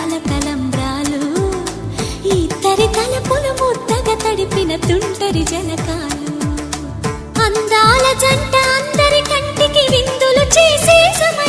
సరసాల తలంబ్రాలు, ఇద్దరి తలపులు ముద్దగా తడిపిన తుంటరి జలకాలు. అందాల జంట అందరి కంటికి విందులు చేసే సమయం